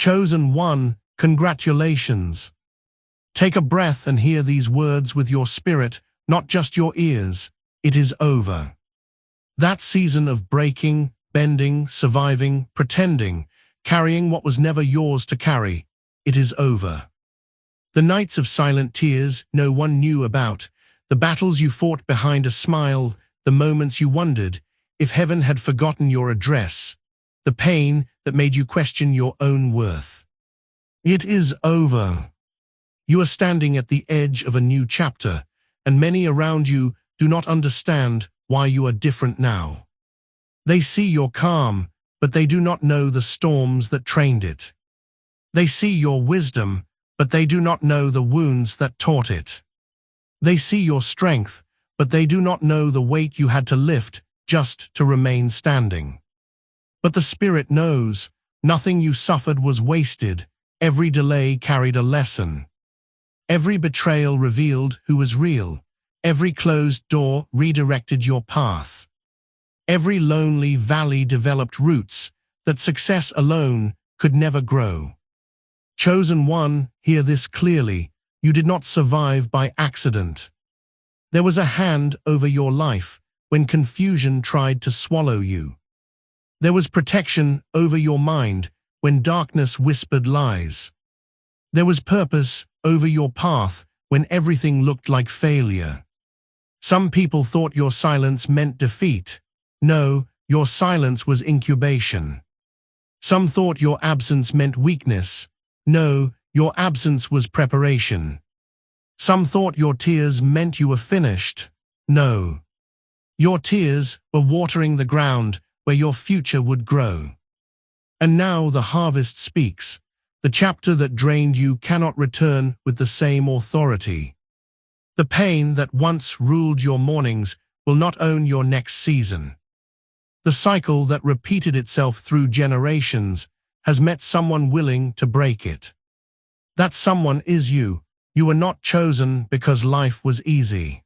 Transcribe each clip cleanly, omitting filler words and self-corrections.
chosen one, congratulations. Take a breath and hear these words with your spirit, not just your ears. It is over. That season of breaking, bending, surviving, pretending, carrying what was never yours to carry, it is over. The nights of silent tears no one knew about, the battles you fought behind a smile, the moments you wondered if heaven had forgotten your address, the pain that made you question your own worth. It is over. You are standing at the edge of a new chapter, and many around you do not understand why you are different now. They see your calm, but they do not know the storms that trained it. They see your wisdom, but they do not know the wounds that taught it. They see your strength, but they do not know the weight you had to lift just to remain standing. But the Spirit knows, nothing you suffered was wasted, every delay carried a lesson. Every betrayal revealed who was real, every closed door redirected your path. Every lonely valley developed roots that success alone could never grow. Chosen one, hear this clearly, you did not survive by accident. There was a hand over your life when confusion tried to swallow you. There was protection over your mind when darkness whispered lies. There was purpose over your path when everything looked like failure. Some people thought your silence meant defeat. No, your silence was incubation. Some thought your absence meant weakness. No, your absence was preparation. Some thought your tears meant you were finished. No. Your tears were watering the ground where your future would grow. And now the harvest speaks. The chapter that drained you cannot return with the same authority. The pain that once ruled your mornings will not own your next season. The cycle that repeated itself through generations has met someone willing to break it. That someone is you. You were not chosen because life was easy.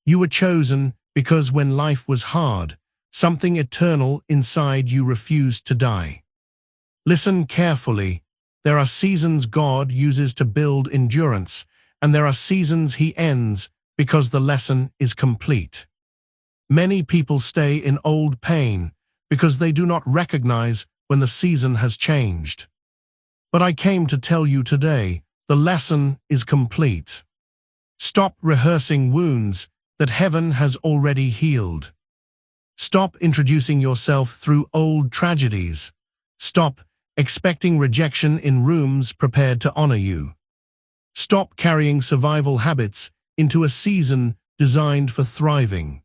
You were chosen because when life was hard, something eternal inside you refused to die. Listen carefully. There are seasons God uses to build endurance, and there are seasons He ends because the lesson is complete. Many people stay in old pain because they do not recognize when the season has changed. But I came to tell you today, the lesson is complete. Stop rehearsing wounds that heaven has already healed. Stop introducing yourself through old tragedies. Stop expecting rejection in rooms prepared to honor you. Stop carrying survival habits into a season designed for thriving.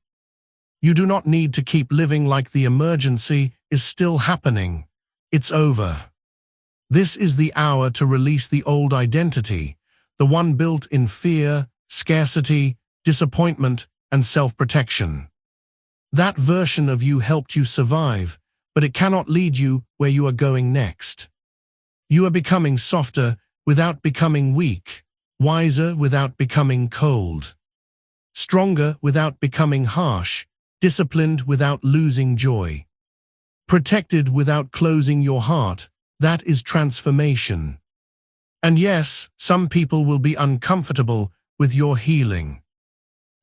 You do not need to keep living like the emergency is still happening. It's over. This is the hour to release the old identity, the one built in fear, scarcity, disappointment, and self-protection. That version of you helped you survive, but it cannot lead you where you are going next. You are becoming softer without becoming weak, wiser without becoming cold, stronger without becoming harsh, disciplined without losing joy, protected without closing your heart. That is transformation. And yes, some people will be uncomfortable with your healing.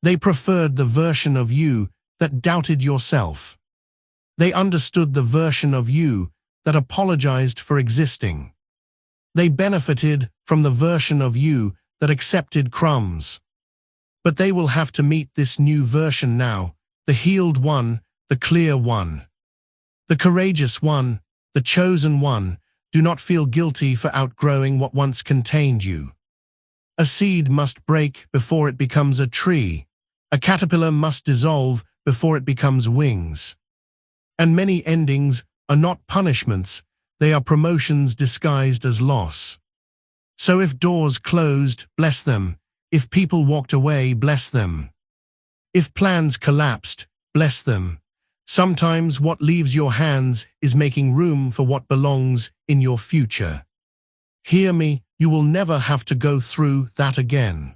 They preferred the version of you that doubted yourself. They understood the version of you that apologized for existing. They benefited from the version of you that accepted crumbs. But they will have to meet this new version now, the healed one, the clear one, the courageous one, the chosen one. Do not feel guilty for outgrowing what once contained you. A seed must break before it becomes a tree. A caterpillar must dissolve before it becomes wings. And many endings are not punishments, they are promotions disguised as loss. So if doors closed, bless them. If people walked away, bless them. If plans collapsed, bless them. Sometimes what leaves your hands is making room for what belongs in your future. Hear me, you will never have to go through that again.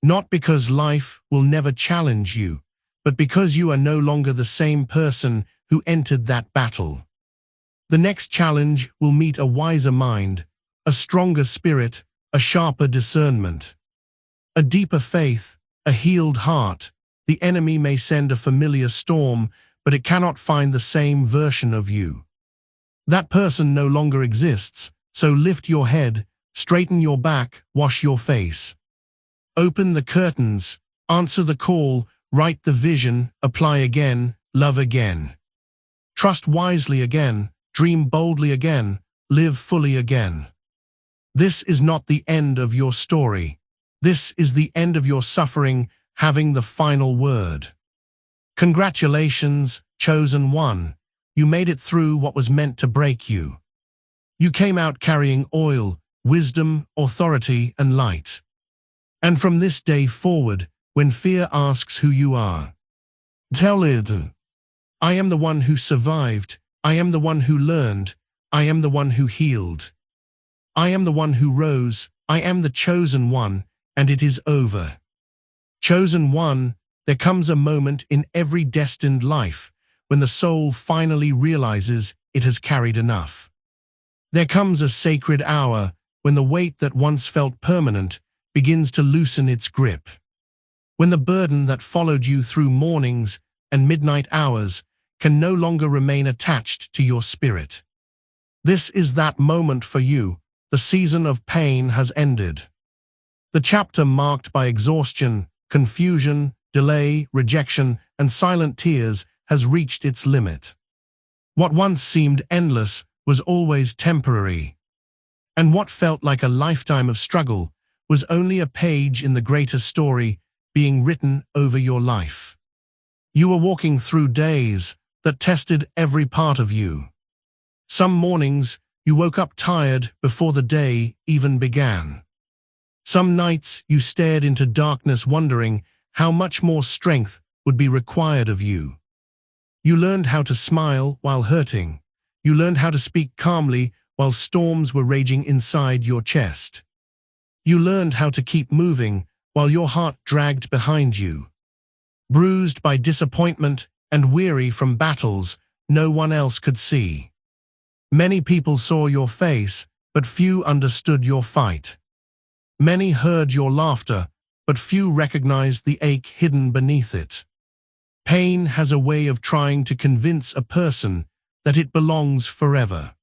Not because life will never challenge you, but because you are no longer the same person who entered that battle. The next challenge will meet a wiser mind, a stronger spirit, a sharper discernment, a deeper faith, a healed heart. The enemy may send a familiar storm, but it cannot find the same version of you. That person no longer exists, so lift your head, straighten your back, wash your face. Open the curtains, answer the call, write the vision, apply again, love again. Trust wisely again, dream boldly again, live fully again. This is not the end of your story. This is the end of your suffering, having the final word. Congratulations, chosen one. You made it through what was meant to break you. You came out carrying oil, wisdom, authority, and light. And from this day forward, when fear asks who you are, tell it, I am the one who survived, I am the one who learned, I am the one who healed. I am the one who rose, I am the chosen one, and it is over. Chosen one, there comes a moment in every destined life when the soul finally realizes it has carried enough. There comes a sacred hour when the weight that once felt permanent begins to loosen its grip. When the burden that followed you through mornings and midnight hours can no longer remain attached to your spirit. This is that moment for you. The season of pain has ended. The chapter marked by exhaustion, confusion, delay, rejection, and silent tears has reached its limit. What once seemed endless was always temporary. And what felt like a lifetime of struggle was only a page in the greater story being written over your life. You were walking through days that tested every part of you. Some mornings, you woke up tired before the day even began. Some nights, you stared into darkness wondering how much more strength would be required of you. You learned how to smile while hurting. You learned how to speak calmly while storms were raging inside your chest. You learned how to keep moving while your heart dragged behind you. Bruised by disappointment and weary from battles no one else could see. Many people saw your face, but few understood your fight. Many heard your laughter, but few recognized the ache hidden beneath it. Pain has a way of trying to convince a person that it belongs forever.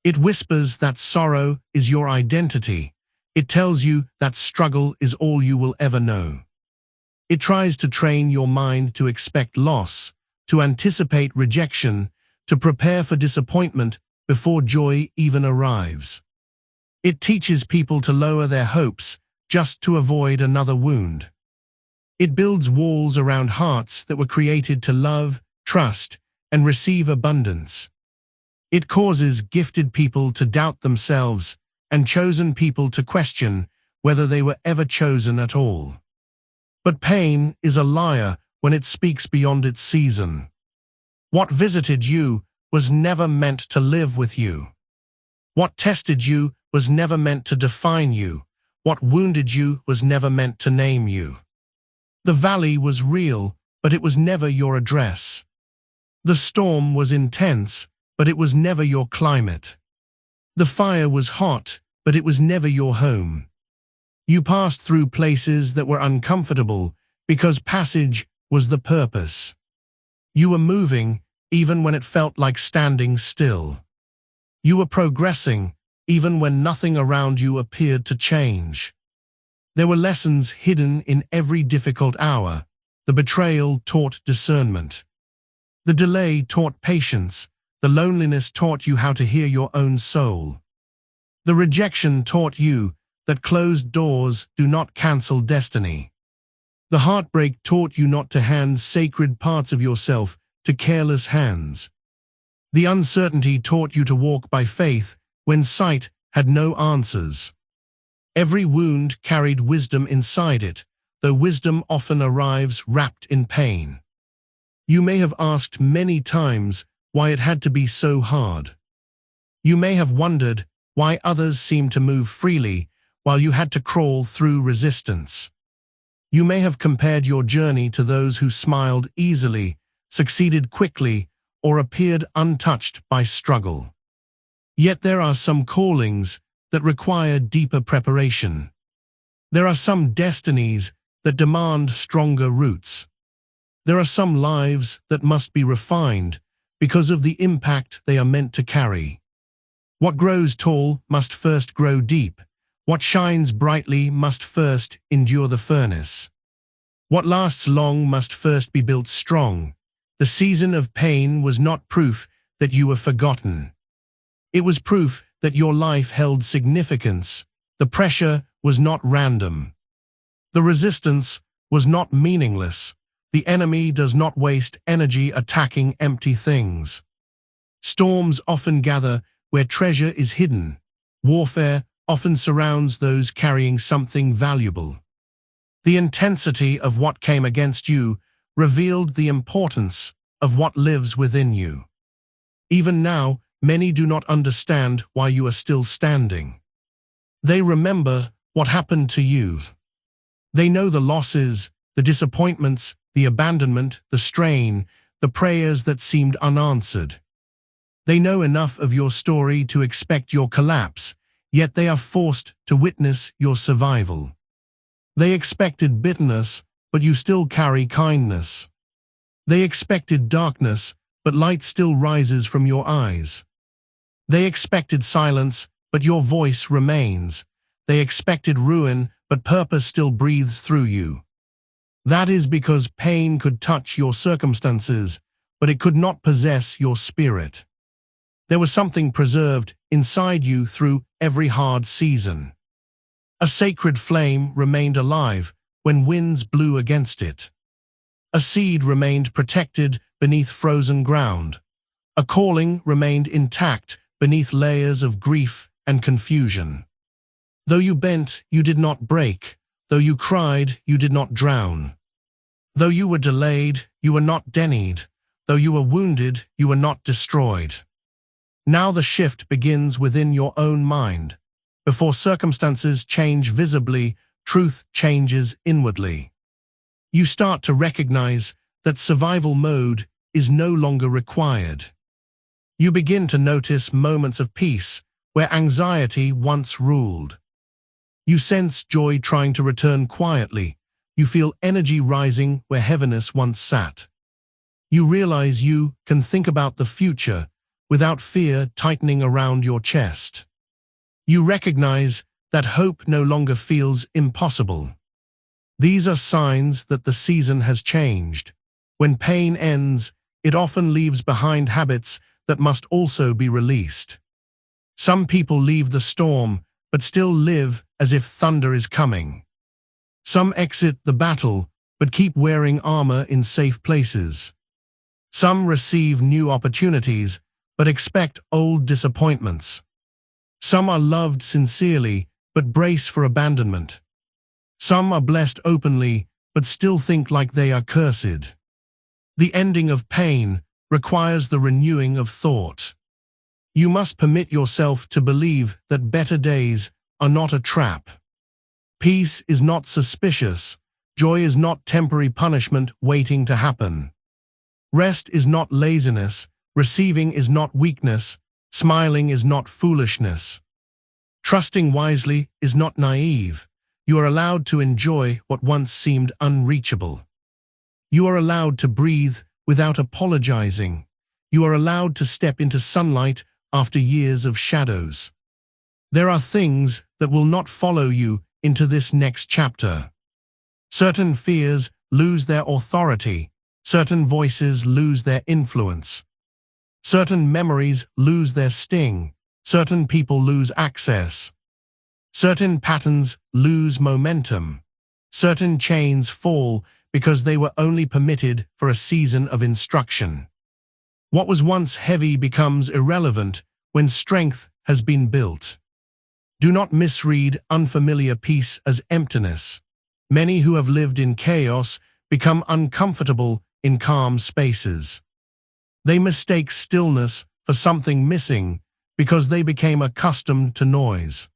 It whispers that sorrow is your identity. It tells you that struggle is all you will ever know. It tries to train your mind to expect loss, to anticipate rejection, to prepare for disappointment before joy even arrives. It teaches people to lower their hopes just to avoid another wound. It builds walls around hearts that were created to love, trust, and receive abundance. It causes gifted people to doubt themselves and chosen people to question whether they were ever chosen at all. But pain is a liar when it speaks beyond its season. What visited you was never meant to live with you. What tested you was never meant to define you. What wounded you was never meant to name you. The valley was real, but it was never your address. The storm was intense, but it was never your climate. The fire was hot, but it was never your home. You passed through places that were uncomfortable because passage was the purpose. You were moving even when it felt like standing still. You were progressing even when nothing around you appeared to change. There were lessons hidden in every difficult hour. The betrayal taught discernment. The delay taught patience. The loneliness taught you how to hear your own soul. The rejection taught you that closed doors do not cancel destiny. The heartbreak taught you not to hand sacred parts of yourself to careless hands. The uncertainty taught you to walk by faith when sight had no answers. Every wound carried wisdom inside it, though wisdom often arrives wrapped in pain. You may have asked many times why it had to be so hard. You may have wondered why others seemed to move freely while you had to crawl through resistance. You may have compared your journey to those who smiled easily, succeeded quickly, or appeared untouched by struggle. Yet there are some callings that require deeper preparation. There are some destinies that demand stronger roots. There are some lives that must be refined because of the impact they are meant to carry. What grows tall must first grow deep. What shines brightly must first endure the furnace. What lasts long must first be built strong. The season of pain was not proof that you were forgotten. It was proof that your life held significance. The pressure was not random. The resistance was not meaningless. The enemy does not waste energy attacking empty things. Storms often gather where treasure is hidden. Warfare often surrounds those carrying something valuable. The intensity of what came against you revealed the importance of what lives within you. Even now, many do not understand why you are still standing. They remember what happened to you. They know the losses, the disappointments, the abandonment, the strain, the prayers that seemed unanswered. They know enough of your story to expect your collapse, yet they are forced to witness your survival. They expected bitterness, but you still carry kindness. They expected darkness, but light still rises from your eyes. They expected silence, but your voice remains. They expected ruin, but purpose still breathes through you. That is because pain could touch your circumstances, but it could not possess your spirit. There was something preserved inside you through every hard season. A sacred flame remained alive when winds blew against it. A seed remained protected beneath frozen ground. A calling remained intact beneath layers of grief and confusion. Though you bent, you did not break. Though you cried, you did not drown. Though you were delayed, you were not denied. Though you were wounded, you were not destroyed. Now the shift begins within your own mind. Before circumstances change visibly, truth changes inwardly. You start to recognize that survival mode is no longer required. You begin to notice moments of peace where anxiety once ruled. You sense joy trying to return quietly. You feel energy rising where heaviness once sat. You realize you can think about the future without fear tightening around your chest. You recognize that hope no longer feels impossible. These are signs that the season has changed. When pain ends, it often leaves behind habits that must also be released. Some people leave the storm, but still live as if thunder is coming. Some exit the battle, but keep wearing armor in safe places. Some receive new opportunities, but expect old disappointments. Some are loved sincerely, but brace for abandonment. Some are blessed openly, but still think like they are cursed. The ending of pain requires the renewing of thought. You must permit yourself to believe that better days are not a trap. Peace is not suspicious. Joy is not temporary punishment waiting to happen. Rest is not laziness. Receiving is not weakness. Smiling is not foolishness. Trusting wisely is not naive. You are allowed to enjoy what once seemed unreachable. You are allowed to breathe without apologizing. You are allowed to step into sunlight after years of shadows. There are things that will not follow you into this next chapter. Certain fears lose their authority. Certain voices lose their influence. Certain memories lose their sting. Certain people lose access. Certain patterns lose momentum. Certain chains fall because they were only permitted for a season of instruction. What was once heavy becomes irrelevant when strength has been built. Do not misread unfamiliar peace as emptiness. Many who have lived in chaos become uncomfortable in calm spaces. They mistake stillness for something missing because they became accustomed to noise.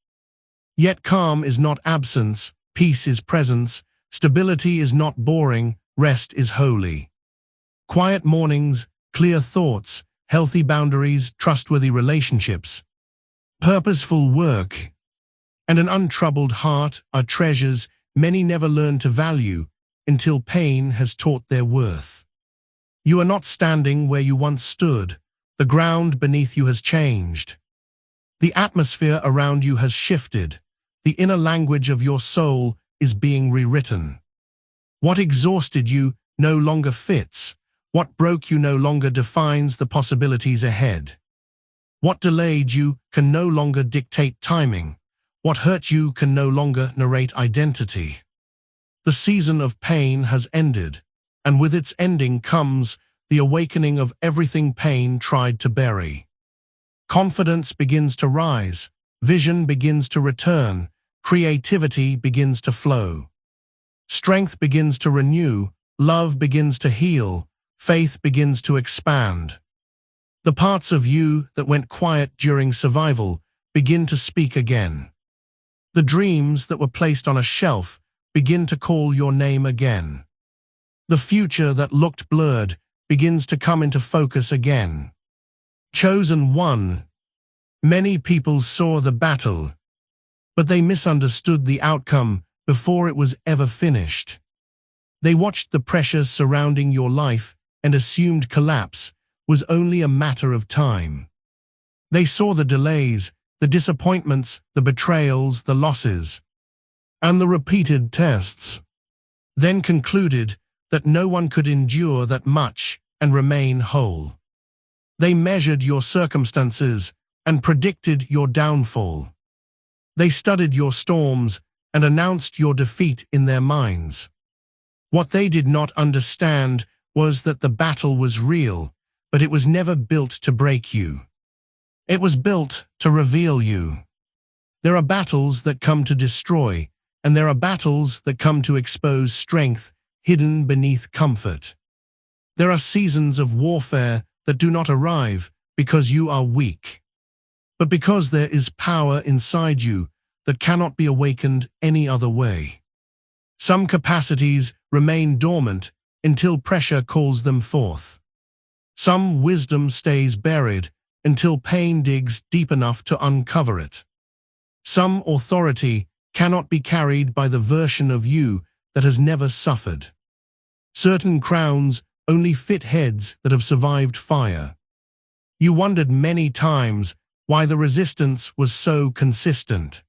Yet calm is not absence, peace is presence, stability is not boring, rest is holy. Quiet mornings clear thoughts, healthy boundaries, trustworthy relationships, purposeful work, and an untroubled heart are treasures many never learn to value until pain has taught their worth. You are not standing where you once stood. The ground beneath you has changed. The atmosphere around you has shifted. The inner language of your soul is being rewritten. What exhausted you no longer fits. What broke you no longer defines the possibilities ahead. What delayed you can no longer dictate timing. What hurt you can no longer narrate identity. The season of pain has ended, and with its ending comes the awakening of everything pain tried to bury. Confidence begins to rise, vision begins to return, creativity begins to flow. Strength begins to renew, love begins to heal, faith begins to expand. The parts of you that went quiet during survival begin to speak again. The dreams that were placed on a shelf begin to call your name again. The future that looked blurred begins to come into focus again. Chosen one. Many people saw the battle, but they misunderstood the outcome before it was ever finished. They watched the pressure surrounding your life and assumed collapse was only a matter of time. They saw the delays, the disappointments, the betrayals, the losses, and the repeated tests, then concluded that no one could endure that much and remain whole. They measured your circumstances and predicted your downfall. They studied your storms and announced your defeat in their minds. What they did not understand was that the battle was real, but it was never built to break you. It was built to reveal you. There are battles that come to destroy, and there are battles that come to expose strength hidden beneath comfort. There are seasons of warfare that do not arrive because you are weak, but because there is power inside you that cannot be awakened any other way. Some capacities remain dormant until pressure calls them forth. Some wisdom stays buried until pain digs deep enough to uncover it. Some authority cannot be carried by the version of you that has never suffered. Certain crowns only fit heads that have survived fire. You wondered many times why the resistance was so consistent.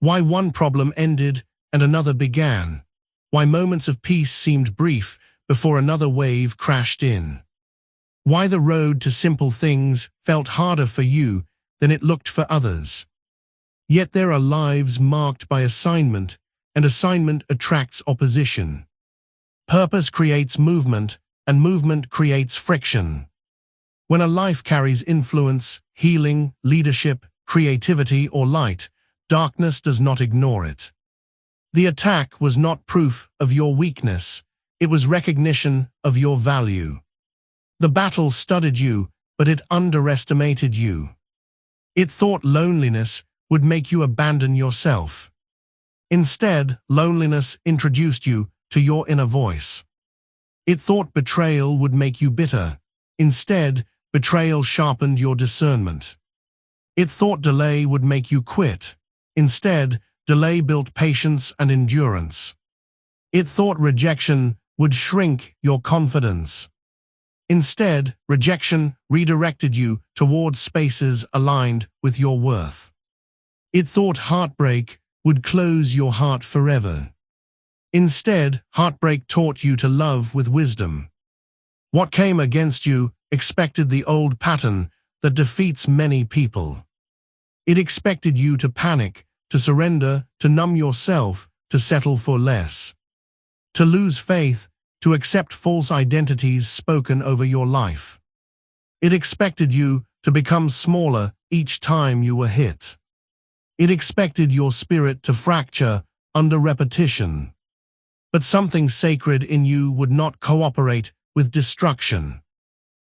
Why one problem ended and another began. Why moments of peace seemed brief before another wave crashed in. Why the road to simple things felt harder for you than it looked for others. Yet there are lives marked by assignment, and assignment attracts opposition. Purpose creates movement, and movement creates friction. When a life carries influence, healing, leadership, creativity, or light, darkness does not ignore it. The attack was not proof of your weakness, it was recognition of your value. The battle studied you, but it underestimated you. It thought loneliness would make you abandon yourself. Instead, loneliness introduced you to your inner voice. It thought betrayal would make you bitter. Instead, betrayal sharpened your discernment. It thought delay would make you quit. Instead, delay built patience and endurance. It thought rejection would shrink your confidence. Instead, rejection redirected you towards spaces aligned with your worth. It thought heartbreak would close your heart forever. Instead, heartbreak taught you to love with wisdom. What came against you expected the old pattern that defeats many people. It expected you to panic, to surrender, to numb yourself, to settle for less, to lose faith, to accept false identities spoken over your life. It expected you to become smaller each time you were hit. It expected your spirit to fracture under repetition. But something sacred in you would not cooperate with destruction.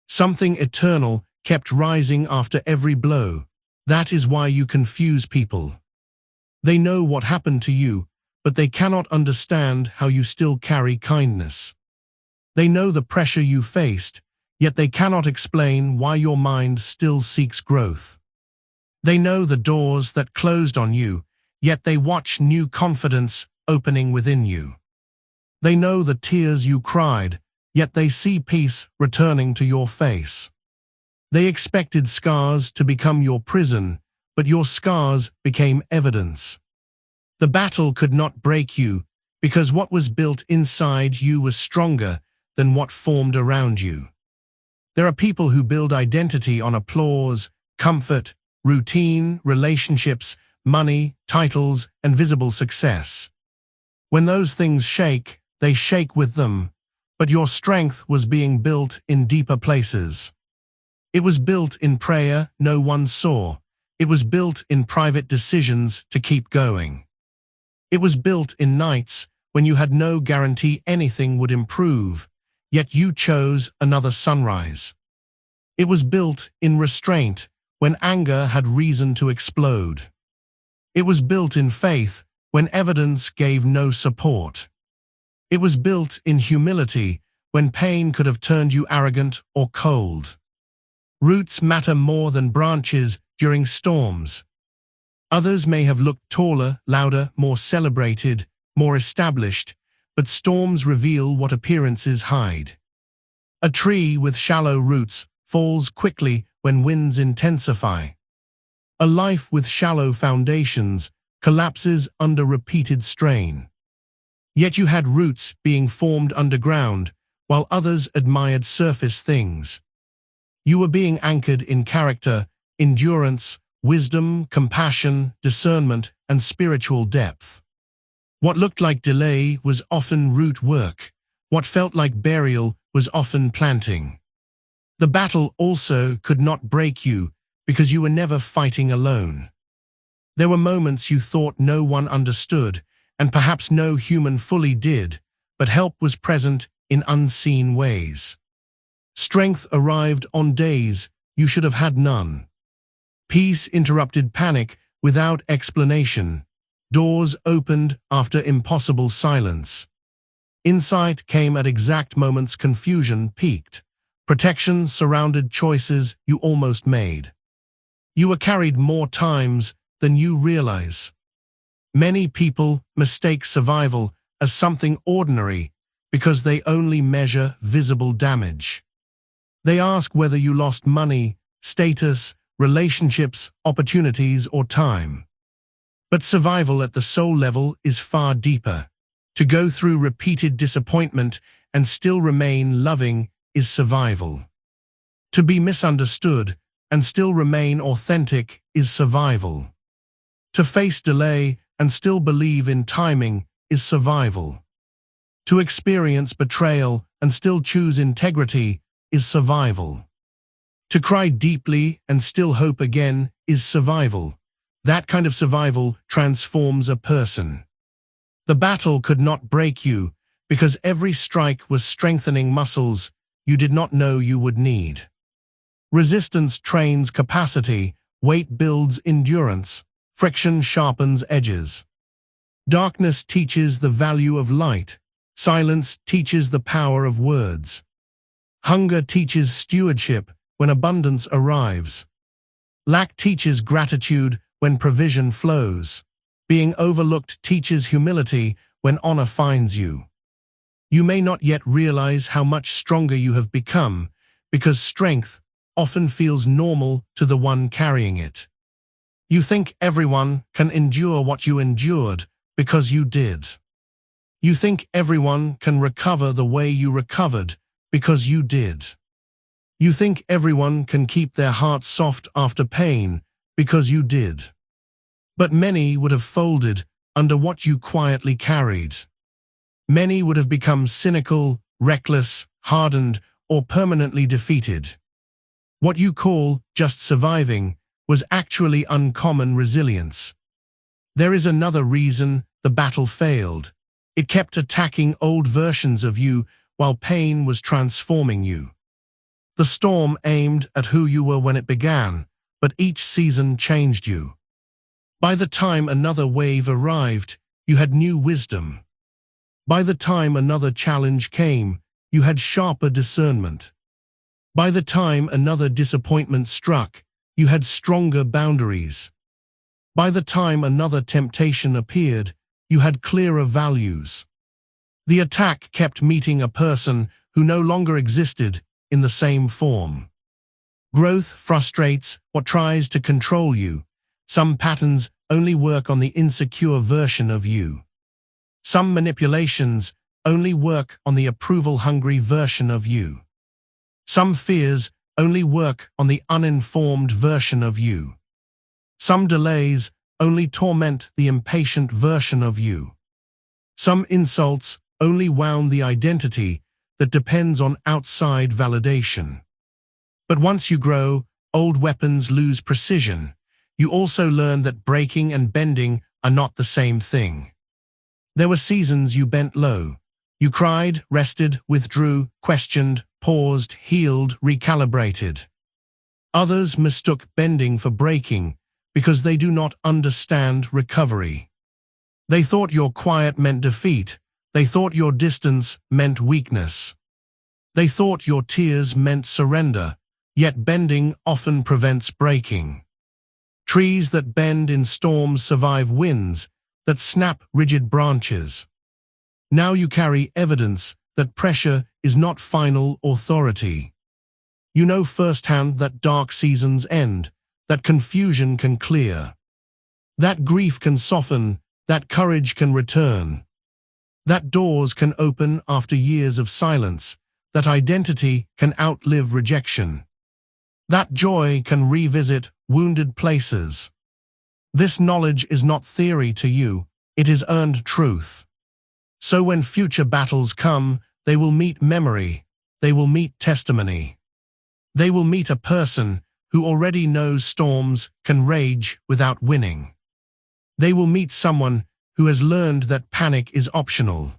Something eternal kept rising after every blow. That is why you confuse people. They know what happened to you, but they cannot understand how you still carry kindness. They know the pressure you faced, yet they cannot explain why your mind still seeks growth. They know the doors that closed on you, yet they watch new confidence opening within you. They know the tears you cried, yet they see peace returning to your face. They expected scars to become your prison, but your scars became evidence. The battle could not break you, because what was built inside you was stronger than what formed around you. There are people who build identity on applause, comfort, routine, relationships, money, titles, and visible success. When those things shake, they shake with them, but your strength was being built in deeper places. It was built in prayer no one saw. It was built in private decisions to keep going. It was built in nights when you had no guarantee anything would improve, yet you chose another sunrise. It was built in restraint when anger had reason to explode. It was built in faith when evidence gave no support. It was built in humility when pain could have turned you arrogant or cold. Roots matter more than branches during storms. Others may have looked taller, louder, more celebrated, more established, but storms reveal what appearances hide. A tree with shallow roots falls quickly when winds intensify. A life with shallow foundations collapses under repeated strain. Yet you had roots being formed underground, while others admired surface things. You were being anchored in character, endurance, wisdom, compassion, discernment, and spiritual depth. What looked like delay was often root work. What felt like burial was often planting. The battle also could not break you because you were never fighting alone. There were moments you thought no one understood, and perhaps no human fully did, but help was present in unseen ways. Strength arrived on days you should have had none. Peace interrupted panic without explanation. Doors opened after impossible silence. Insight came at exact moments confusion peaked. Protection surrounded choices you almost made. You were carried more times than you realize. Many people mistake survival as something ordinary because they only measure visible damage. They ask whether you lost money, status, relationships, opportunities, or time. But survival at the soul level is far deeper. To go through repeated disappointment and still remain loving is survival. To be misunderstood and still remain authentic is survival. To face delay and still believe in timing is survival. To experience betrayal and still choose integrity is survival. To cry deeply and still hope again is survival. That kind of survival transforms a person. The battle could not break you because every strike was strengthening muscles you did not know you would need. Resistance trains capacity, weight builds endurance, friction sharpens edges. Darkness teaches the value of light, silence teaches the power of words. Hunger teaches stewardship when abundance arrives. Lack teaches gratitude when provision flows. Being overlooked teaches humility when honor finds you. You may not yet realize how much stronger you have become, because strength often feels normal to the one carrying it. You think everyone can endure what you endured because you did. You think everyone can recover the way you recovered because you did. You think everyone can keep their heart soft after pain because you did. But many would have folded under what you quietly carried. Many would have become cynical, reckless, hardened, or permanently defeated. What you call just surviving was actually uncommon resilience. There is another reason the battle failed. It kept attacking old versions of you while pain was transforming you. The storm aimed at who you were when it began, but each season changed you. By the time another wave arrived, you had new wisdom. By the time another challenge came, you had sharper discernment. By the time another disappointment struck, you had stronger boundaries. By the time another temptation appeared, you had clearer values. The attack kept meeting a person who no longer existed in the same form. Growth frustrates what tries to control you. Some patterns only work on the insecure version of you. Some manipulations only work on the approval-hungry version of you. Some fears only work on the uninformed version of you. Some delays only torment the impatient version of you. Some insults only wound the identity that depends on outside validation. But once you grow, old weapons lose precision. You also learn that breaking and bending are not the same thing. There were seasons you bent low. You cried, rested, withdrew, questioned, paused, healed, recalibrated. Others mistook bending for breaking because they do not understand recovery. They thought your quiet meant defeat. They thought your distance meant weakness. They thought your tears meant surrender, yet bending often prevents breaking. Trees that bend in storms survive winds that snap rigid branches. Now you carry evidence that pressure is not final authority. You know firsthand that dark seasons end, that confusion can clear, that grief can soften, that courage can return, that doors can open after years of silence, that identity can outlive rejection, that joy can revisit wounded places. This knowledge is not theory to you, it is earned truth. So when future battles come, they will meet memory, they will meet testimony. They will meet a person who already knows storms can rage without winning. They will meet someone who has learned that panic is optional,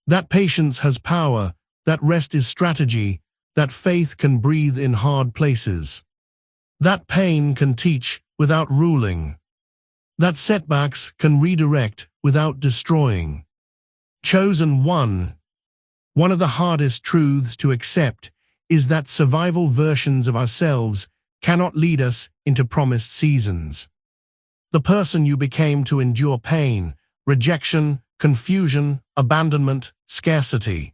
that patience has power, that rest is strategy, that faith can breathe in hard places, that pain can teach without ruling, that setbacks can redirect without destroying. Chosen one. One of the hardest truths to accept is that survival versions of ourselves cannot lead us into promised seasons. The person you became to endure pain, rejection, confusion, abandonment, scarcity,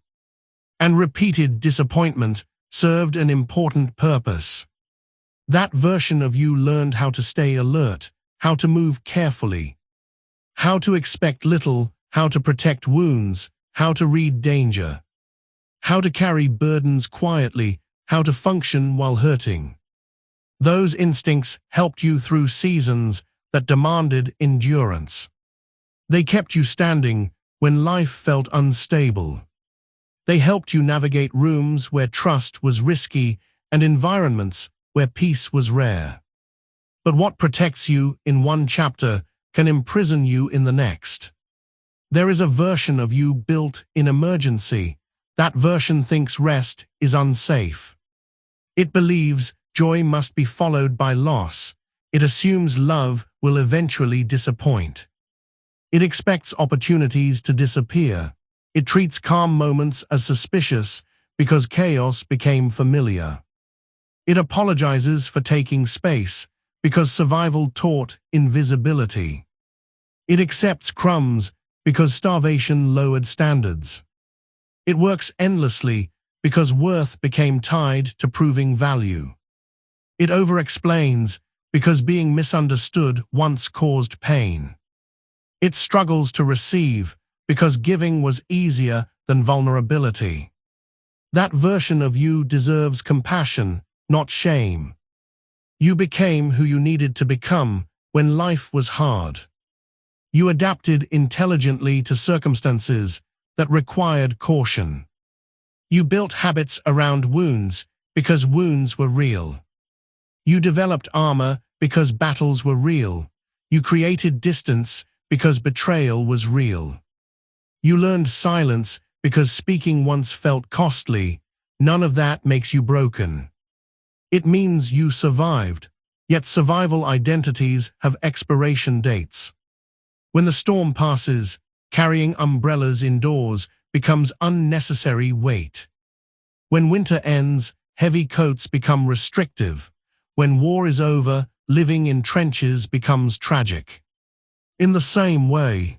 and repeated disappointment served an important purpose. That version of you learned how to stay alert, how to move carefully, how to expect little, how to protect wounds, how to read danger, how to carry burdens quietly, how to function while hurting. Those instincts helped you through seasons that demanded endurance. They kept you standing when life felt unstable. They helped you navigate rooms where trust was risky and environments where peace was rare. But what protects you in one chapter can imprison you in the next. There is a version of you built in emergency. That version thinks rest is unsafe. It believes joy must be followed by loss. It assumes love will eventually disappoint. It expects opportunities to disappear. It treats calm moments as suspicious because chaos became familiar. It apologizes for taking space because survival taught invisibility. It accepts crumbs because starvation lowered standards. It works endlessly because worth became tied to proving value. It over-explains because being misunderstood once caused pain. It struggles to receive because giving was easier than vulnerability. That version of you deserves compassion, not shame. You became who you needed to become when life was hard. You adapted intelligently to circumstances that required caution. You built habits around wounds because wounds were real. You developed armor because battles were real. You created distance because betrayal was real. You learned silence because speaking once felt costly. None of that makes you broken. It means you survived, yet survival identities have expiration dates. When the storm passes, carrying umbrellas indoors becomes unnecessary weight. When winter ends, heavy coats become restrictive. When war is over, living in trenches becomes tragic. In the same way,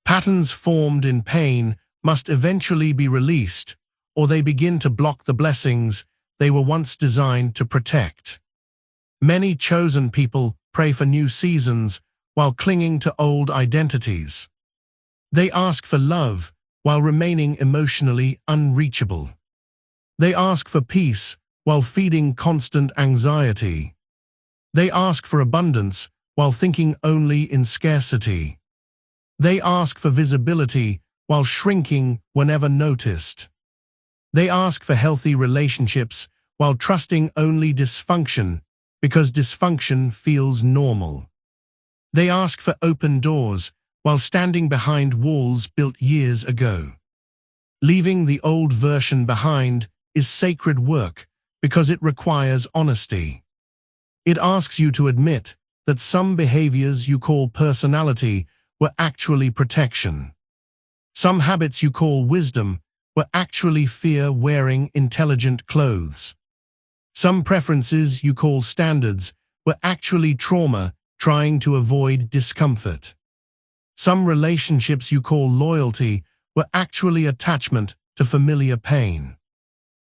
patterns formed in pain must eventually be released, or they begin to block the blessings they were once designed to protect. Many chosen people pray for new seasons while clinging to old identities. They ask for love while remaining emotionally unreachable. They ask for peace while feeding constant anxiety. They ask for abundance while thinking only in scarcity. They ask for visibility while shrinking whenever noticed. They ask for healthy relationships while trusting only dysfunction because dysfunction feels normal. They ask for open doors while standing behind walls built years ago. Leaving the old version behind is sacred work because it requires honesty. It asks you to admit that some behaviors you call personality were actually protection. Some habits you call wisdom were actually fear wearing intelligent clothes. Some preferences you call standards were actually trauma trying to avoid discomfort. Some relationships you call loyalty were actually attachment to familiar pain.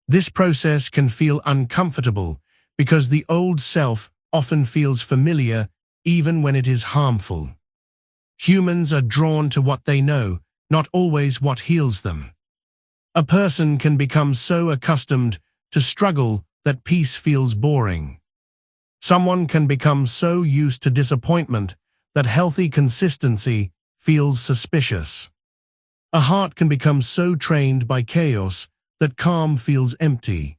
This process can feel uncomfortable because the old self often feels familiar even when it is harmful. Humans are drawn to what they know, not always what heals them. A person can become so accustomed to struggle that peace feels boring. Someone can become so used to disappointment that healthy consistency feels suspicious. A heart can become so trained by chaos that calm feels empty.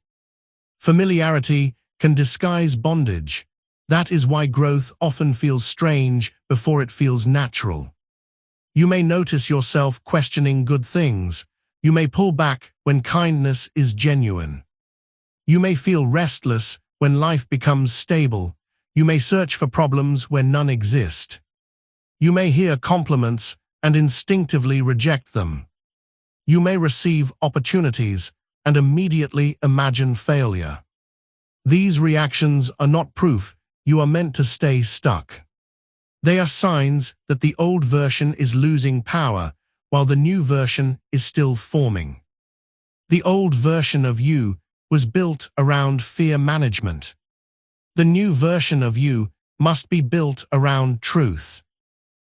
Familiarity can disguise bondage. That is why growth often feels strange before it feels natural. You may notice yourself questioning good things. You may pull back when kindness is genuine. You may feel restless when life becomes stable. You may search for problems where none exist. You may hear compliments and instinctively reject them. You may receive opportunities and immediately imagine failure. These reactions are not proof you are meant to stay stuck. They are signs that the old version is losing power while the new version is still forming. The old version of you was built around fear management. The new version of you must be built around truth.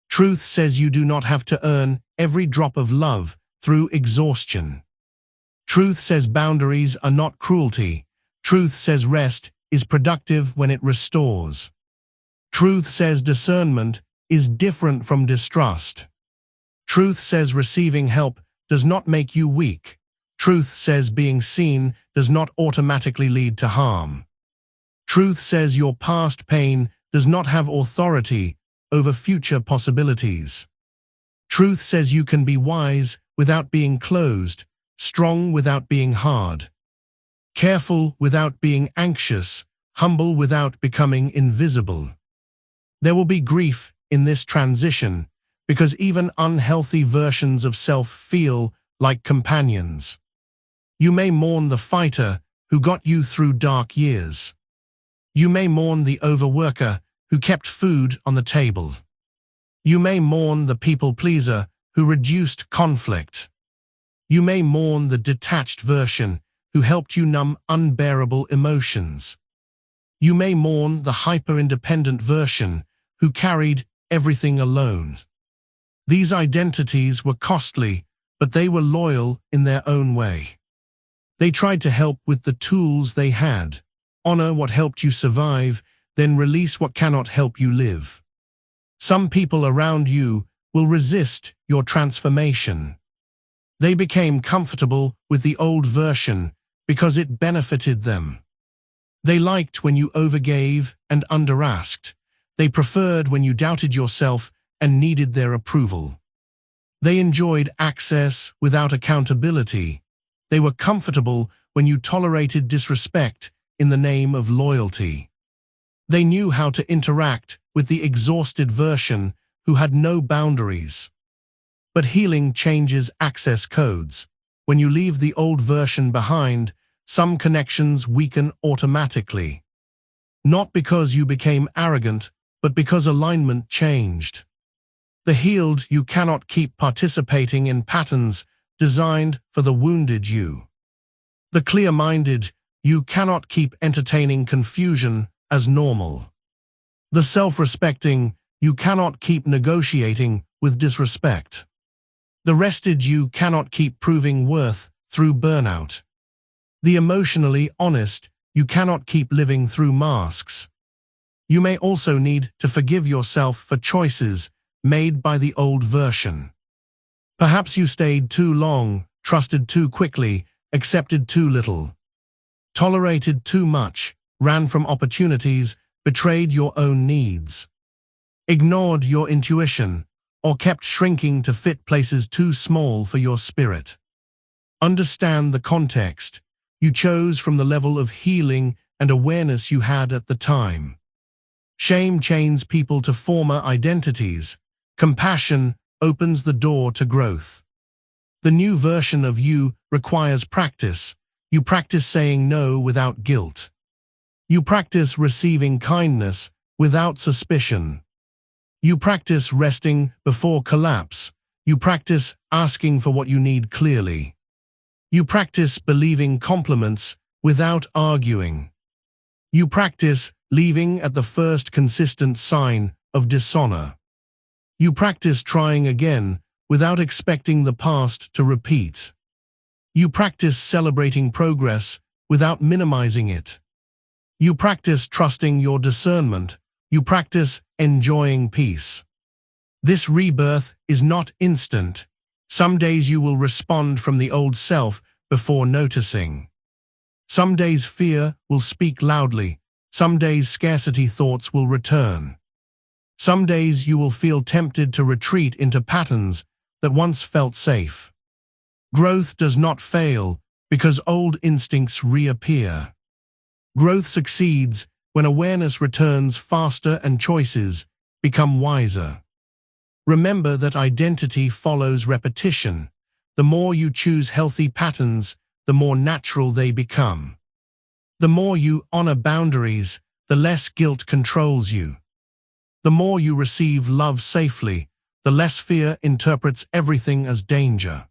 Truth says you do not have to earn every drop of love through exhaustion. Truth says boundaries are not cruelty. Truth says rest is productive when it restores. Truth says discernment is different from distrust. Truth says receiving help does not make you weak. Truth says being seen does not automatically lead to harm. Truth says your past pain does not have authority over future possibilities. Truth says you can be wise without being closed, strong without being hard, careful without being anxious, humble without becoming invisible. There will be grief in this transition because even unhealthy versions of self feel like companions. You may mourn the fighter who got you through dark years. You may mourn the overworker who kept food on the table. You may mourn the people pleaser who reduced conflict. You may mourn the detached version who helped you numb unbearable emotions. You may mourn the hyper-independent version who carried everything alone. These identities were costly, but they were loyal in their own way. They tried to help with the tools they had. Honor what helped you survive, then release what cannot help you live. Some people around you will resist your transformation. They became comfortable with the old version because it benefited them. They liked when you overgave and underasked. They preferred when you doubted yourself and needed their approval. They enjoyed access without accountability. They were comfortable when you tolerated disrespect in the name of loyalty. They knew how to interact with the exhausted version who had no boundaries. But healing changes access codes. When you leave the old version behind, some connections weaken automatically. Not because you became arrogant, but because alignment changed. The healed you cannot keep participating in patterns designed for the wounded you. The clear-minded you cannot keep entertaining confusion as normal. The self-respecting you cannot keep negotiating with disrespect. The rested you cannot keep proving worth through burnout. The emotionally honest you cannot keep living through masks. You may also need to forgive yourself for choices made by the old version. Perhaps you stayed too long, trusted too quickly, accepted too little, tolerated too much, ran from opportunities, betrayed your own needs, ignored your intuition, or kept shrinking to fit places too small for your spirit. Understand the context. You chose from the level of healing and awareness you had at the time. Shame chains people to former identities. Compassion opens the door to growth. The new version of you requires practice. You practice saying no without guilt. You practice receiving kindness without suspicion. You practice resting before collapse. You practice asking for what you need clearly. You practice believing compliments without arguing. You practice leaving at the first consistent sign of dishonor. You practice trying again without expecting the past to repeat. You practice celebrating progress without minimizing it. You practice trusting your discernment. You practice enjoying peace. This rebirth is not instant. Some days you will respond from the old self before noticing. Some days fear will speak loudly. Some days scarcity thoughts will return. Some days you will feel tempted to retreat into patterns that once felt safe. Growth does not fail because old instincts reappear. Growth succeeds when awareness returns faster and choices become wiser. Remember that identity follows repetition. The more you choose healthy patterns, the more natural they become. The more you honor boundaries, the less guilt controls you. The more you receive love safely, the less fear interprets everything as danger.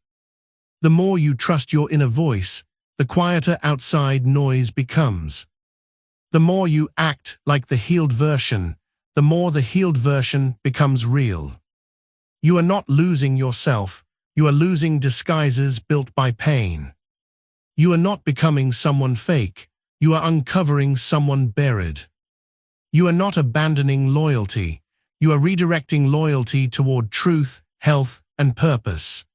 The more you trust your inner voice, the quieter outside noise becomes. The more you act like the healed version, the more the healed version becomes real. You are not losing yourself, you are losing disguises built by pain. You are not becoming someone fake, you are uncovering someone buried. You are not abandoning loyalty, you are redirecting loyalty toward truth, health, and purpose.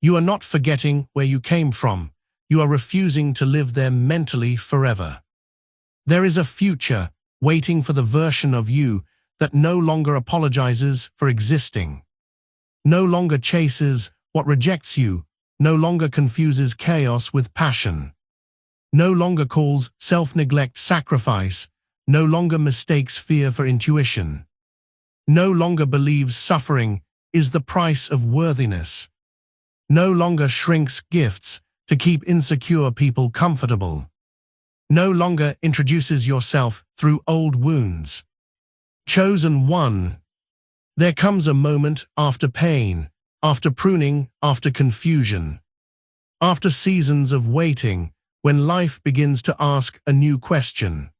You are not forgetting where you came from, you are refusing to live there mentally forever. There is a future waiting for the version of you that no longer apologizes for existing, no longer chases what rejects you, no longer confuses chaos with passion, no longer calls self-neglect sacrifice, no longer mistakes fear for intuition, no longer believes suffering is the price of worthiness, no longer shrinks gifts to keep insecure people comfortable, no longer introduces yourself through old wounds. Chosen one. There comes a moment after pain, after pruning, after confusion, after seasons of waiting, when life begins to ask a new question.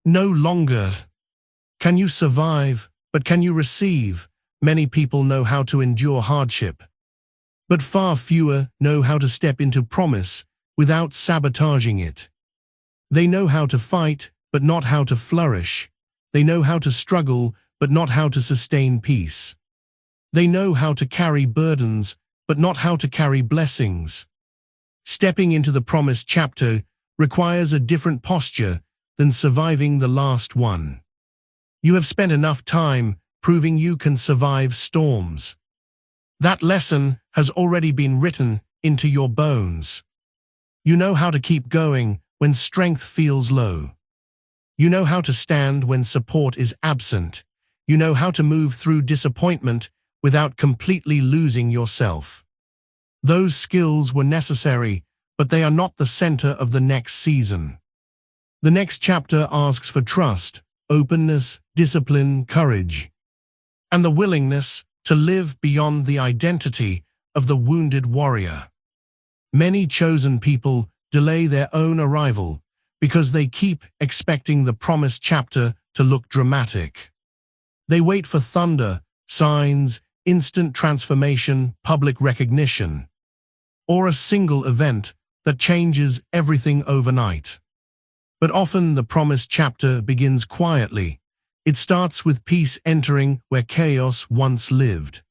No longer can you survive, but can you receive? Many people know how to endure hardship, but far fewer know how to step into promise without sabotaging it. They know how to fight, but not how to flourish. They know how to struggle, but not how to sustain peace. They know how to carry burdens, but not how to carry blessings. Stepping into the promised chapter requires a different posture than surviving the last one. You have spent enough time proving you can survive storms. That lesson has already been written into your bones. You know how to keep going when strength feels low. You know how to stand when support is absent. You know how to move through disappointment without completely losing yourself. Those skills were necessary, but they are not the center of the next season. The next chapter asks for trust, openness, discipline, courage, and the willingness to live beyond the identity of the wounded warrior. Many chosen people delay their own arrival because they keep expecting the promised chapter to look dramatic. They wait for thunder, signs, instant transformation, public recognition, or a single event that changes everything overnight. But often the promised chapter begins quietly. It starts with peace entering where chaos once lived.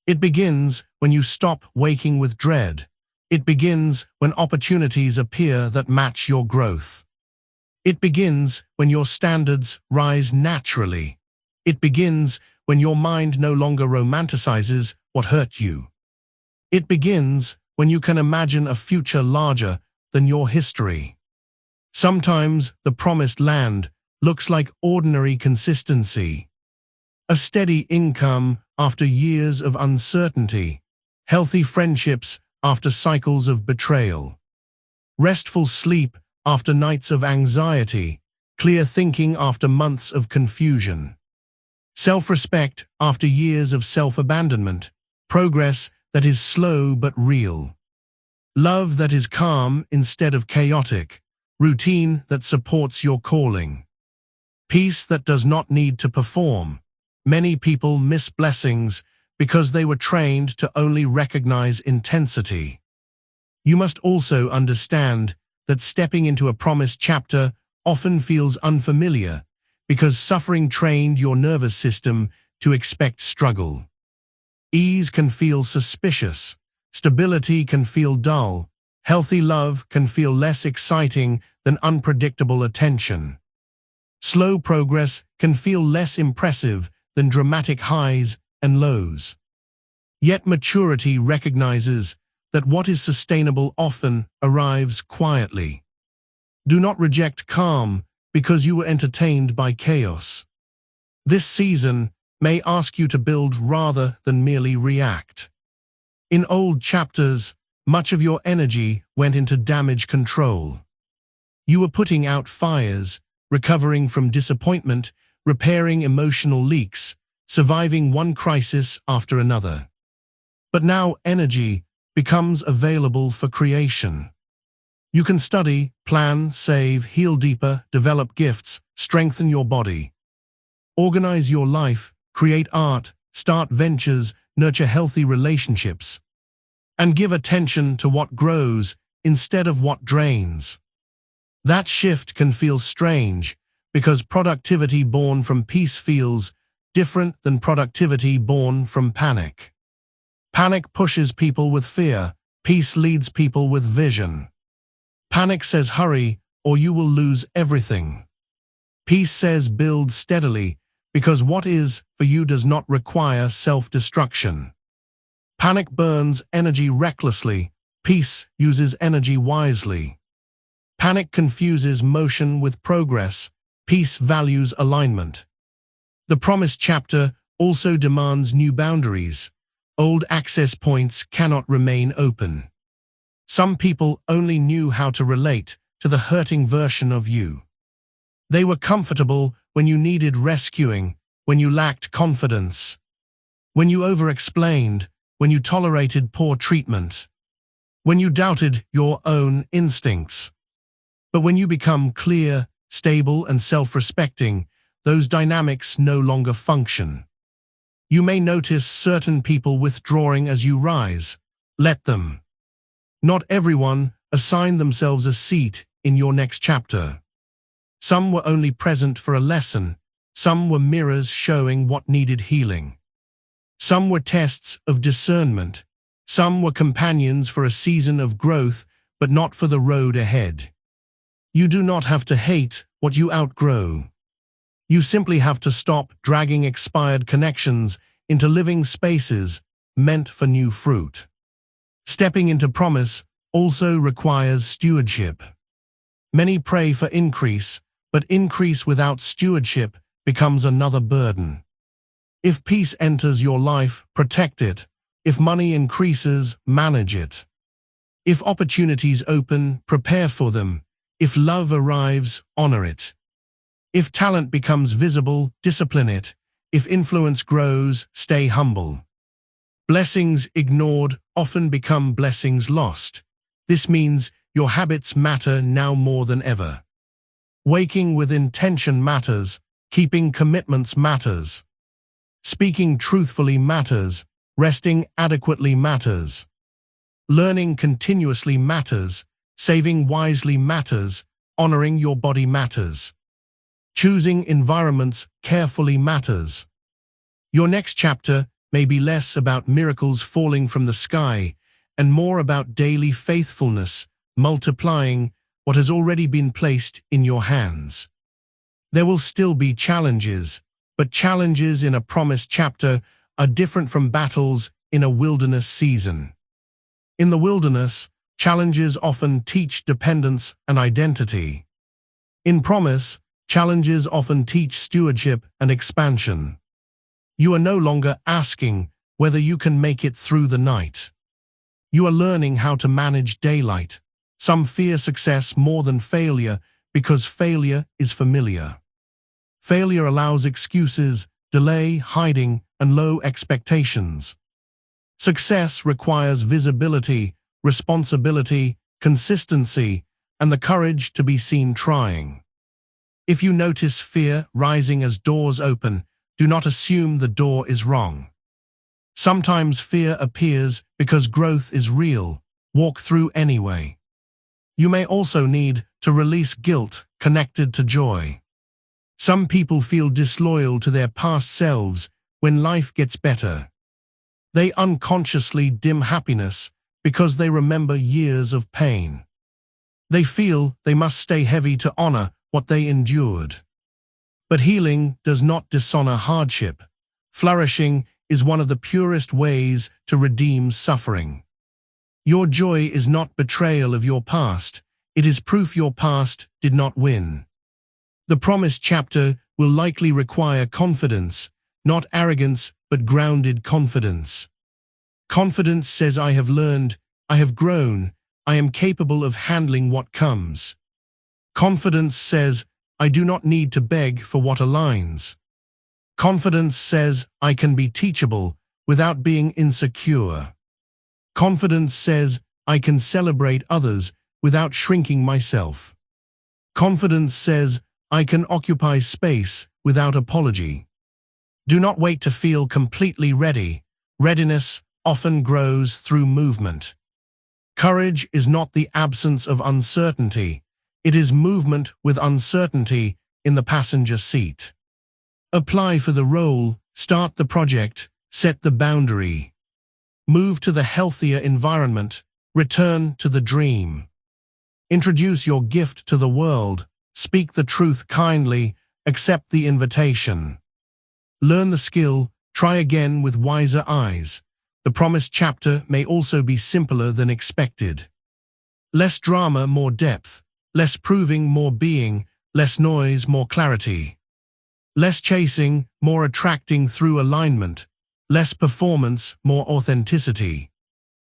It begins when you stop waking with dread. It begins when opportunities appear that match your growth. It begins when your standards rise naturally. It begins when your mind no longer romanticizes what hurt you. It begins when you can imagine a future larger than your history. Sometimes the promised land looks like ordinary consistency. A steady income after years of uncertainty, healthy friendships after cycles of betrayal, restful sleep after nights of anxiety, clear thinking after months of confusion, self-respect after years of self-abandonment, progress that is slow but real, love that is calm instead of chaotic, routine that supports your calling, peace that does not need to perform. Many people miss blessings because they were trained to only recognize intensity. You must also understand that stepping into a promised chapter often feels unfamiliar because suffering trained your nervous system to expect struggle. Ease can feel suspicious. Stability can feel dull. Healthy love can feel less exciting than unpredictable attention. Slow progress can feel less impressive than dramatic highs and lows. Yet maturity recognizes that what is sustainable often arrives quietly. Do not reject calm because you were entertained by chaos. This season may ask you to build rather than merely react. In old chapters, much of your energy went into damage control. You were putting out fires, recovering from disappointment, repairing emotional leaks, surviving one crisis after another. But now energy becomes available for creation. You can study, plan, save, heal deeper, develop gifts, strengthen your body, organize your life, create art, start ventures, nurture healthy relationships, and give attention to what grows instead of what drains. That shift can feel strange because productivity born from peace feels different than productivity born from panic. Panic pushes people with fear. Peace leads people with vision. Panic says hurry or you will lose everything. Peace says build steadily because what is for you does not require self-destruction. Panic burns energy recklessly. Peace uses energy wisely. Panic confuses motion with progress. Peace values alignment. The promised chapter also demands new boundaries. Old access points cannot remain open. Some people only knew how to relate to the hurting version of you. They were comfortable when you needed rescuing, when you lacked confidence, when you over-explained, when you tolerated poor treatment, when you doubted your own instincts. But when you become clear, stable, and self-respecting, those dynamics no longer function. You may notice certain people withdrawing as you rise. Let them. Not everyone assigned themselves a seat in your next chapter. Some were only present for a lesson. Some were mirrors showing what needed healing. Some were tests of discernment. Some were companions for a season of growth, but not for the road ahead. You do not have to hate what you outgrow. You simply have to stop dragging expired connections into living spaces meant for new fruit. Stepping into promise also requires stewardship. Many pray for increase, but increase without stewardship becomes another burden. If peace enters your life, protect it. If money increases, manage it. If opportunities open, prepare for them. If love arrives, honor it. If talent becomes visible, discipline it. If influence grows, stay humble. Blessings ignored often become blessings lost. This means your habits matter now more than ever. Waking with intention matters. Keeping commitments matters. Speaking truthfully matters. Resting adequately matters. Learning continuously matters. Saving wisely matters. Honoring your body matters. Choosing environments carefully matters. Your next chapter may be less about miracles falling from the sky and more about daily faithfulness, multiplying what has already been placed in your hands. There will still be challenges, but challenges in a promised chapter are different from battles in a wilderness season. In the wilderness, challenges often teach dependence and identity. In promise, challenges often teach stewardship and expansion. You are no longer asking whether you can make it through the night. You are learning how to manage daylight. Some fear success more than failure because failure is familiar. Failure allows excuses, delay, hiding, and low expectations. Success requires visibility, responsibility, consistency, and the courage to be seen trying. If you notice fear rising as doors open, do not assume the door is wrong. Sometimes fear appears because growth is real. Walk through anyway. You may also need to release guilt connected to joy. Some people feel disloyal to their past selves when life gets better. They unconsciously dim happiness because they remember years of pain. They feel they must stay heavy to honor what they endured. But healing does not dishonor hardship. Flourishing is one of the purest ways to redeem suffering. Your joy is not betrayal of your past. It is proof your past did not win. The promised chapter will likely require confidence, not arrogance, but grounded confidence. Confidence says, I have learned, I have grown, I am capable of handling what comes. Confidence says, I do not need to beg for what aligns. Confidence says, I can be teachable without being insecure. Confidence says, I can celebrate others without shrinking myself. Confidence says, I can occupy space without apology. Do not wait to feel completely ready. Readiness often grows through movement. Courage is not the absence of uncertainty. It is movement with uncertainty in the passenger seat. Apply for the role, start the project, set the boundary. Move to the healthier environment, return to the dream. Introduce your gift to the world, speak the truth kindly, accept the invitation. Learn the skill, try again with wiser eyes. The promised chapter may also be simpler than expected. Less drama, more depth. Less proving, more being. Less noise, more clarity. Less chasing, more attracting through alignment. Less performance, more authenticity.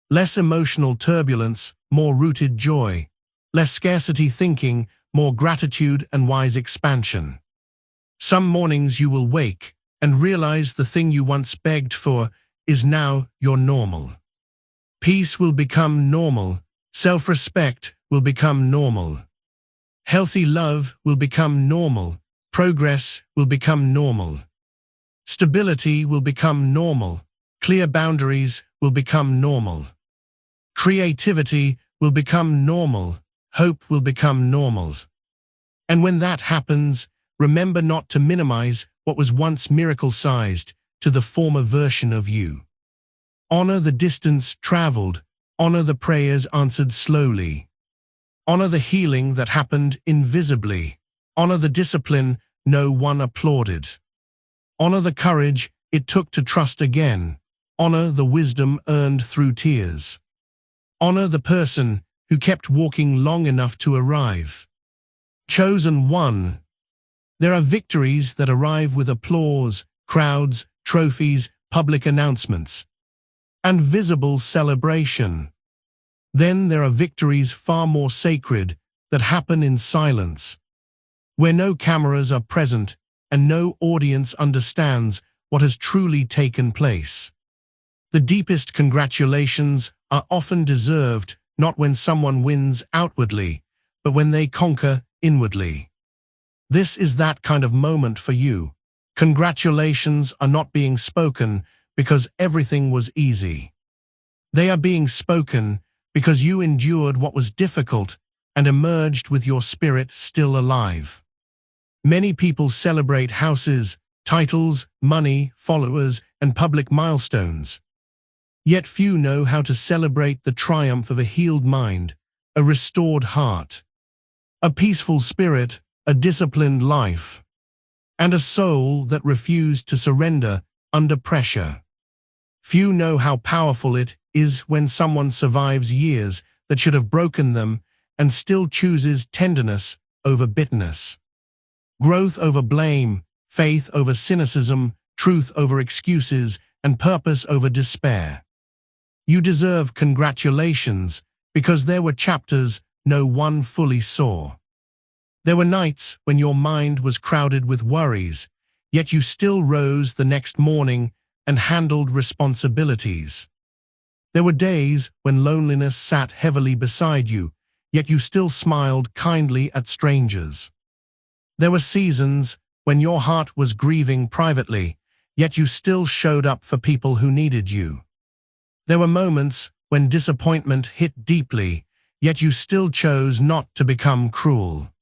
Less emotional turbulence, more rooted joy. Less scarcity thinking, more gratitude and wise expansion. Some mornings you will wake and realize the thing you once begged for is now your normal. Peace will become normal. Self-respect will become normal. Healthy love will become normal. Progress will become normal. Stability will become normal. Clear boundaries will become normal. Creativity will become normal. Hope will become normal. And when that happens, remember not to minimize what was once miracle-sized to the former version of you. Honor the distance traveled. Honor the prayers answered slowly. Honor the healing that happened invisibly. Honor the discipline no one applauded. Honor the courage it took to trust again. Honor the wisdom earned through tears. Honor the person who kept walking long enough to arrive. Chosen one. There are victories that arrive with applause, crowds, trophies, public announcements, and visible celebration. Then there are victories far more sacred that happen in silence, where no cameras are present and no audience understands what has truly taken place. The deepest congratulations are often deserved not when someone wins outwardly, but when they conquer inwardly. This is that kind of moment for you. Congratulations are not being spoken because everything was easy. They are being spoken because you endured what was difficult and emerged with your spirit still alive. Many people celebrate houses, titles, money, followers, and public milestones. Yet few know how to celebrate the triumph of a healed mind, a restored heart, a peaceful spirit, a disciplined life, and a soul that refused to surrender under pressure. Few know how powerful it is when someone survives years that should have broken them and still chooses tenderness over bitterness, growth over blame, faith over cynicism, truth over excuses, and purpose over despair. You deserve congratulations because there were chapters no one fully saw. There were nights when your mind was crowded with worries, yet you still rose the next morning and handled responsibilities. There were days when loneliness sat heavily beside you, yet you still smiled kindly at strangers. There were seasons when your heart was grieving privately, yet you still showed up for people who needed you. There were moments when disappointment hit deeply, yet you still chose not to become cruel.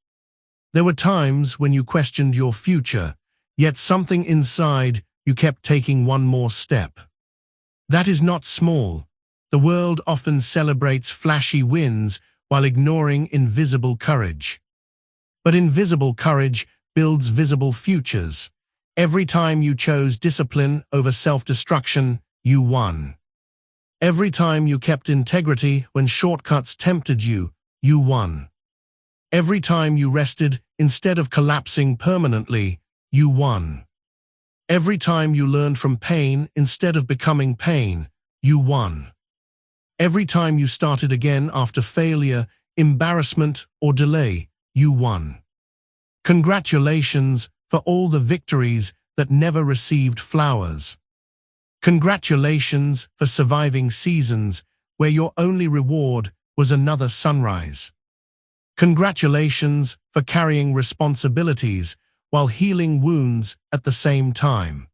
There were times when you questioned your future, yet something inside you kept taking one more step. That is not small. The world often celebrates flashy wins while ignoring invisible courage. But invisible courage builds visible futures. Every time you chose discipline over self-destruction, you won. Every time you kept integrity when shortcuts tempted you, you won. Every time you rested instead of collapsing permanently, you won. Every time you learned from pain instead of becoming pain, you won. Every time you started again after failure, embarrassment, or delay, you won. Congratulations for all the victories that never received flowers. Congratulations for surviving seasons where your only reward was another sunrise. Congratulations for carrying responsibilities while healing wounds at the same time.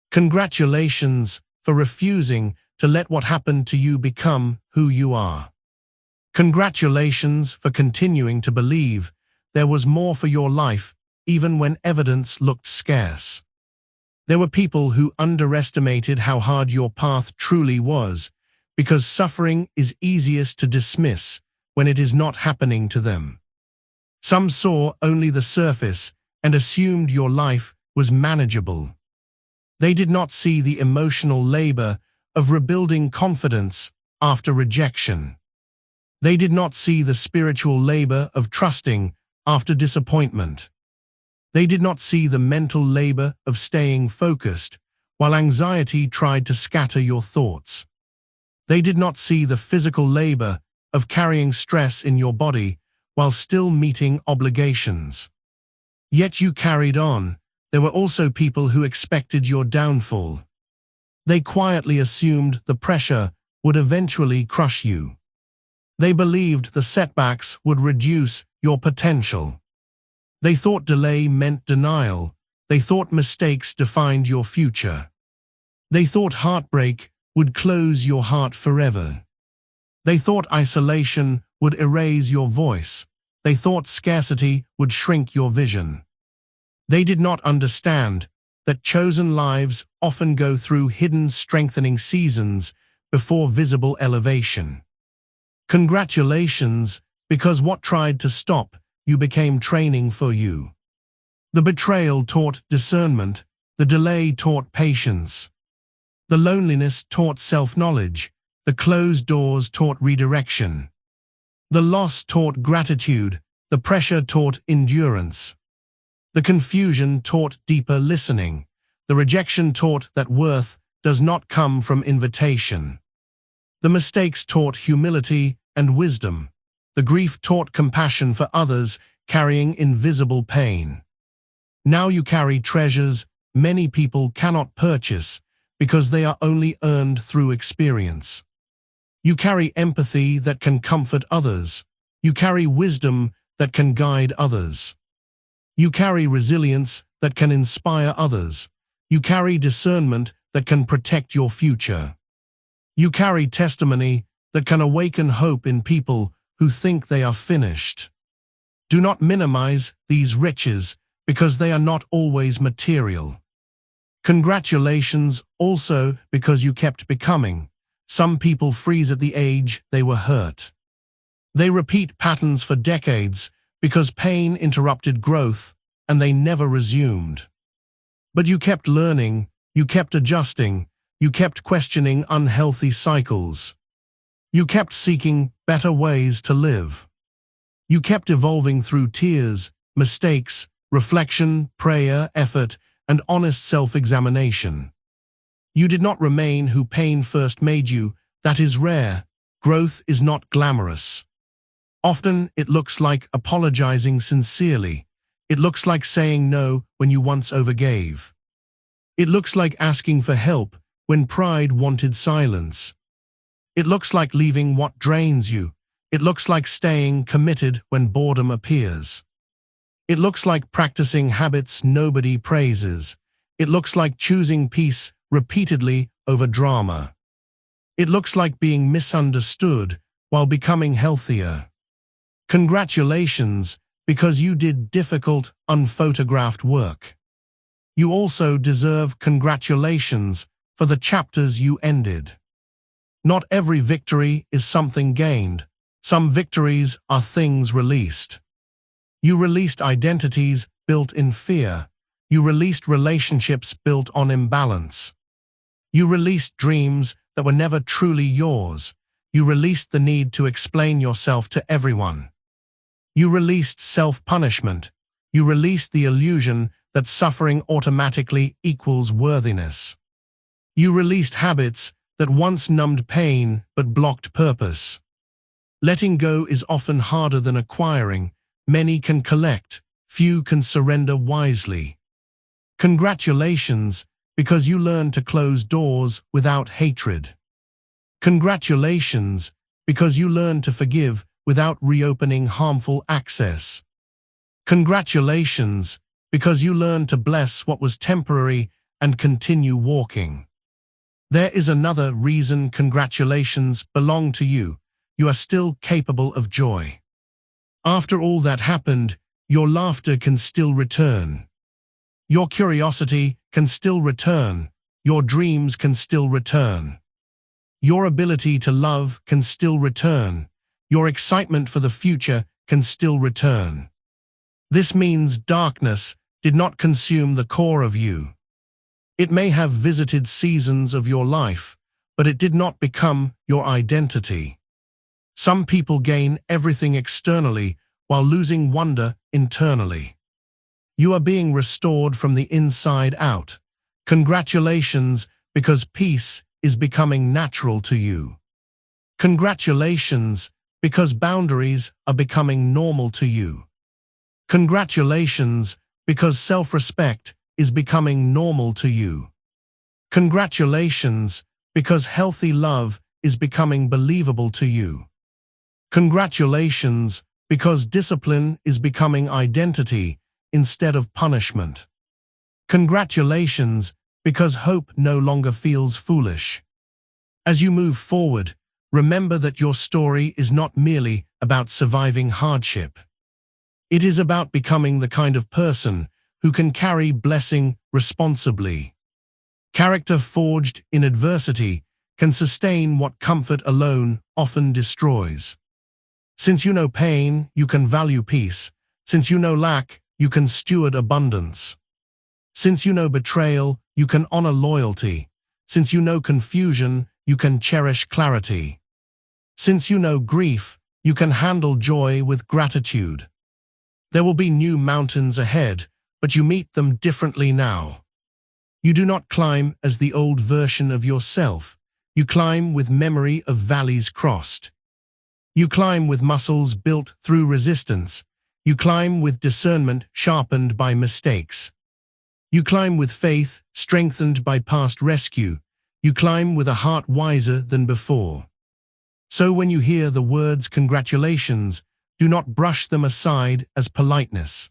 Congratulations for refusing to let what happened to you become who you are. Congratulations for continuing to believe there was more for your life even when evidence looked scarce. There were people who underestimated how hard your path truly was because suffering is easiest to dismiss when it is not happening to them. Some saw only the surface and assumed your life was manageable. They did not see the emotional labor of rebuilding confidence after rejection. They did not see the spiritual labor of trusting after disappointment. They did not see the mental labor of staying focused while anxiety tried to scatter your thoughts. They did not see the physical labor of carrying stress in your body while still meeting obligations. Yet you carried on. There were also people who expected your downfall. They quietly assumed the pressure would eventually crush you. They believed the setbacks would reduce your potential. They thought delay meant denial. They thought mistakes defined your future. They thought heartbreak would close your heart forever. They thought isolation would erase your voice. They thought scarcity would shrink your vision. They did not understand that chosen lives often go through hidden strengthening seasons before visible elevation. Congratulations, because what tried to stop you became training for you. The betrayal taught discernment. The delay taught patience. The loneliness taught self-knowledge. The closed doors taught redirection. The loss taught gratitude. The pressure taught endurance. The confusion taught deeper listening. The rejection taught that worth does not come from invitation. The mistakes taught humility and wisdom. The grief taught compassion for others, carrying invisible pain. Now you carry treasures many people cannot purchase because they are only earned through experience. You carry empathy that can comfort others. You carry wisdom that can guide others. You carry resilience that can inspire others. You carry discernment that can protect your future. You carry testimony that can awaken hope in people who think they are finished. Do not minimize these riches because they are not always material. Congratulations also because you kept becoming. Some people freeze at the age they were hurt. They repeat patterns for decades because pain interrupted growth and they never resumed. But you kept learning, you kept adjusting, you kept questioning unhealthy cycles. You kept seeking better ways to live. You kept evolving through tears, mistakes, reflection, prayer, effort, and honest self-examination. You did not remain who pain first made you. That is rare. Growth is not glamorous. Often it looks like apologizing sincerely. It looks like saying no when you once overgave. It looks like asking for help when pride wanted silence. It looks like leaving what drains you. It looks like staying committed when boredom appears. It looks like practicing habits nobody praises. It looks like choosing peace repeatedly over drama. It looks like being misunderstood while becoming healthier. Congratulations, because you did difficult, unphotographed work. You also deserve congratulations for the chapters you ended. Not every victory is something gained. Some victories are things released. You released identities built in fear. You released relationships built on imbalance. You released dreams that were never truly yours. You released the need to explain yourself to everyone. You released self-punishment. You released the illusion that suffering automatically equals worthiness. You released habits that once numbed pain but blocked purpose. Letting go is often harder than acquiring. Many can collect, few can surrender wisely. Congratulations, because you learned to close doors without hatred. Congratulations, because you learned to forgive without reopening harmful access. Congratulations, because you learned to bless what was temporary and continue walking. There is another reason congratulations belong to you. You are still capable of joy. After all that happened, your laughter can still return. Your curiosity can still return. Your dreams can still return. Your ability to love can still return. Your excitement for the future can still return. This means darkness did not consume the core of you. It may have visited seasons of your life, but it did not become your identity. Some people gain everything externally while losing wonder internally. You are being restored from the inside out. Congratulations, because peace is becoming natural to you. Congratulations, because boundaries are becoming normal to you. Congratulations, because self-respect is becoming normal to you. Congratulations, because healthy love is becoming believable to you. Congratulations, because discipline is becoming identity instead of punishment. Congratulations, because hope no longer feels foolish. As you move forward, remember that your story is not merely about surviving hardship. It is about becoming the kind of person who can carry blessing responsibly. Character forged in adversity can sustain what comfort alone often destroys. Since you know pain, you can value peace. Since you know lack, you can steward abundance. Since you know betrayal, you can honor loyalty. Since you know confusion, you can cherish clarity. Since you know grief, you can handle joy with gratitude. There will be new mountains ahead, but you meet them differently now. You do not climb as the old version of yourself. You climb with memory of valleys crossed. You climb with muscles built through resistance. You climb with discernment sharpened by mistakes. You climb with faith strengthened by past rescue. You climb with a heart wiser than before. So when you hear the words congratulations, do not brush them aside as politeness.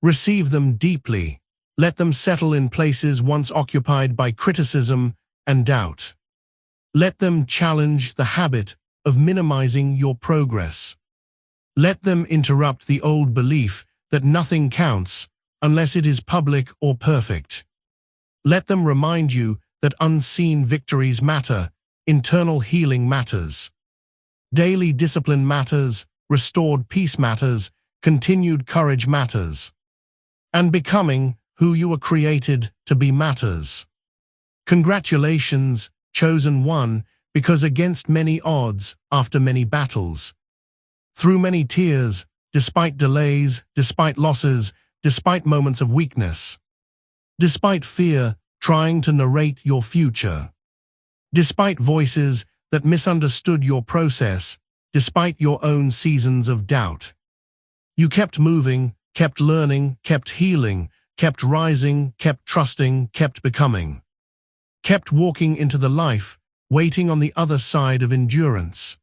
Receive them deeply. Let them settle in places once occupied by criticism and doubt. Let them challenge the habit of minimizing your progress. Let them interrupt the old belief that nothing counts unless it is public or perfect. Let them remind you that unseen victories matter, internal healing matters. Daily discipline matters, restored peace matters, continued courage matters. And becoming who you were created to be matters. Congratulations, chosen one, because against many odds, after many battles, through many tears, despite delays, despite losses, despite moments of weakness, despite fear trying to narrate your future, despite voices that misunderstood your process, despite your own seasons of doubt, you kept moving, kept learning, kept healing, kept rising, kept trusting, kept becoming, kept walking into the life, waiting on the other side of endurance.